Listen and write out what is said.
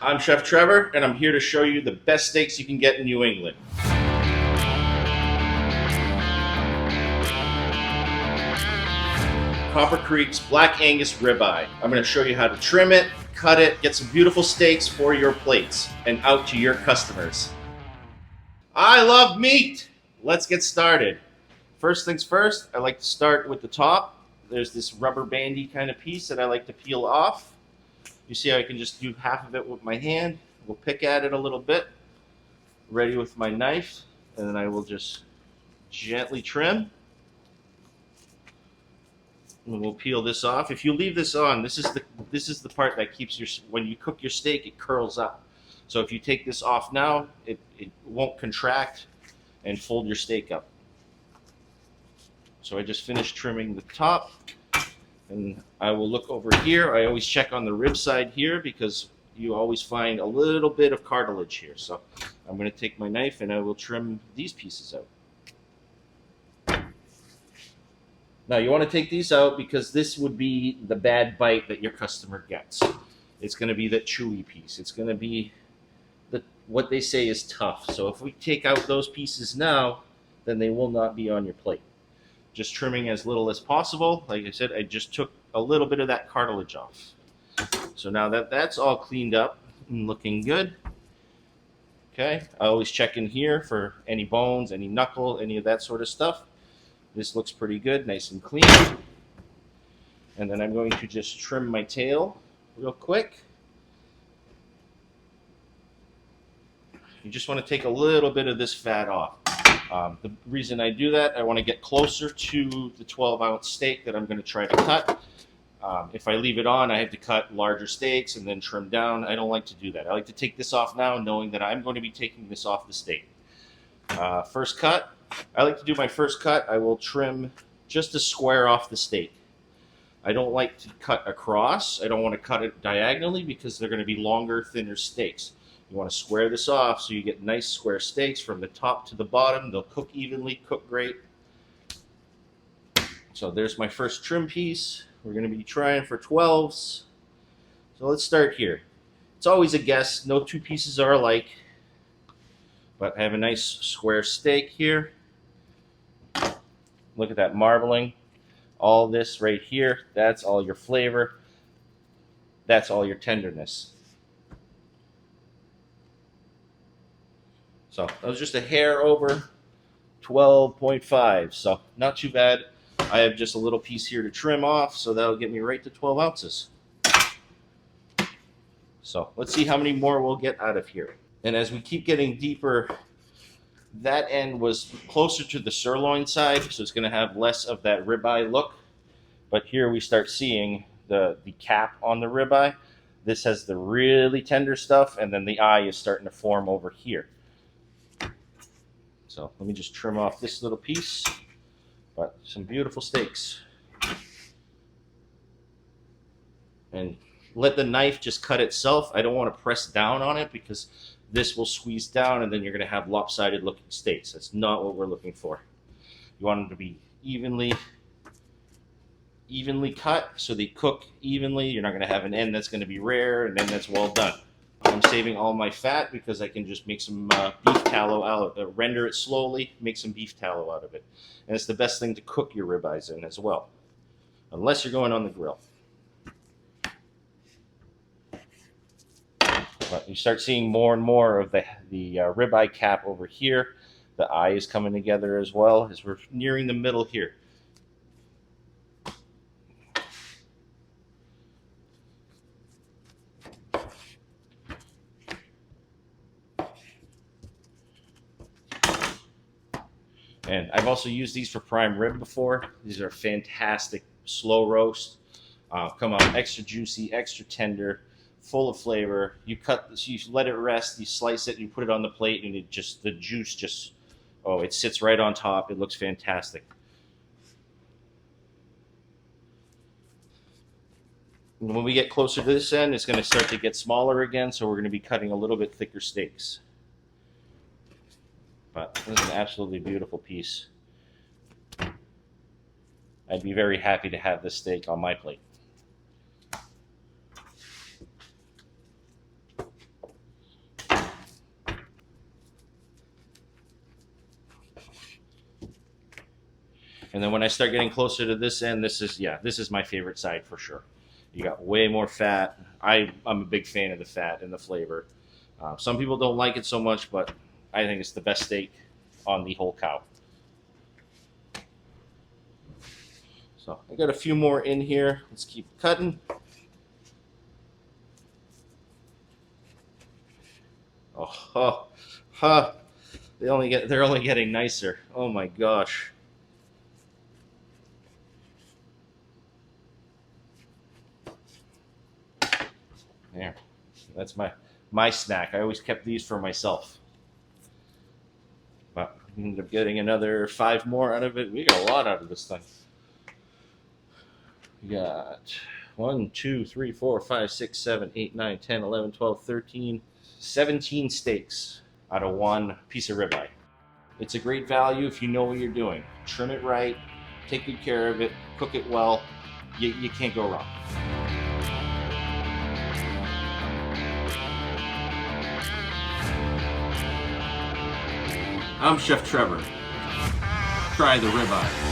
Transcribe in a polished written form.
I'm Chef Trevor, and I'm here to show you the best steaks you can get in New England. Copper Creek's Black Angus Ribeye. I'm going to show you how to trim it, cut it, get some beautiful steaks for your plates and out to your customers. I love meat! Let's get started. First things first, I like to start with the top. There's this rubber bandy kind of piece that I like to peel off. You see how I can just do half of it with my hand. We'll pick at it a little bit. Ready with my knife, and then I will just gently trim. And we'll peel this off. If you leave this on, this is the part that keeps when you cook your steak, it curls up. So if you take this off now, it won't contract and fold your steak up. So I just finished trimming the top, and I will look over here. I always check on the rib side here because you always find a little bit of cartilage here. So I'm going to take my knife and I will trim these pieces out. Now you want to take these out because this would be the bad bite that your customer gets. It's going to be that chewy piece. It's going to be what they say is tough. So if we take out those pieces now, then they will not be on your plate. Just trimming as little as possible. Like I said, I just took a little bit of that cartilage off. So now that that's all cleaned up and looking good. Okay, I always check in here for any bones, any knuckle, any of that sort of stuff. This looks pretty good, nice and clean. And then I'm going to just trim my tail real quick. You just want to take a little bit of this fat off. The reason I do that, I want to get closer to the 12-ounce steak that I'm going to try to cut. If I leave it on, I have to cut larger steaks and then trim down. I don't like to do that. I like to take this off now, knowing that I'm going to be taking this off the steak. First cut. I like to do my first cut. I will trim just a square off the steak. I don't like to cut across. I don't want to cut it diagonally because they're going to be longer, thinner steaks. You want to square this off so you get nice square steaks from the top to the bottom. They'll cook evenly, cook great. So there's my first trim piece. We're going to be trying for 12s. So let's start here. It's always a guess. No two pieces are alike. But I have a nice square steak here. Look at that marbling. All this right here, that's all your flavor. That's all your tenderness. So that was just a hair over 12.5. So not too bad. I have just a little piece here to trim off, so that'll get me right to 12 ounces. So let's see how many more we'll get out of here. And as we keep getting deeper, that end was closer to the sirloin side, so it's going to have less of that ribeye look. But here we start seeing the cap on the ribeye. This has the really tender stuff, and then the eye is starting to form over here. So let me just trim off this little piece. But some beautiful steaks. And let the knife just cut itself. I don't want to press down on it because this will squeeze down and then you're going to have lopsided looking steaks. That's not what we're looking for. You want them to be evenly cut so they cook evenly. You're not going to have an end that's going to be rare and then that's well done. I'm saving all my fat because I can just make some beef tallow out of it, render it slowly, make some beef tallow out of it. And it's the best thing to cook your ribeyes in as well, unless you're going on the grill. But you start seeing more and more of the ribeye cap over here. The eye is coming together as well as we're nearing the middle here. And I've also used these for prime rib before. These are fantastic slow roast. Come out extra juicy, extra tender, full of flavor. You cut this, you let it rest, you slice it, you put it on the plate, and it just the juice just it sits right on top. It looks fantastic. And when we get closer to this end, it's going to start to get smaller again, so we're going to be cutting a little bit thicker steaks. But this is an absolutely beautiful piece. I'd be very happy to have this steak on my plate. And then when I start getting closer to this end, this is my favorite side for sure. You got way more fat. I'm a big fan of the fat and the flavor. Some people don't like it so much, but I think it's the best steak on the whole cow. So I got a few more in here. Let's keep cutting. Oh, they're only getting nicer. Oh my gosh. There. That's my snack. I always kept these for myself. But I ended up getting another 5 more out of it. We got a lot out of this thing. We got 1, 2, 3, 4, 5, 6, 7, 8, 9, 10, 11, 12, 13, 17 steaks out of 1 piece of ribeye. It's a great value if you know what you're doing. Trim it right, take good care of it, cook it well. You can't go wrong. I'm Chef Trevor. Try the ribeye.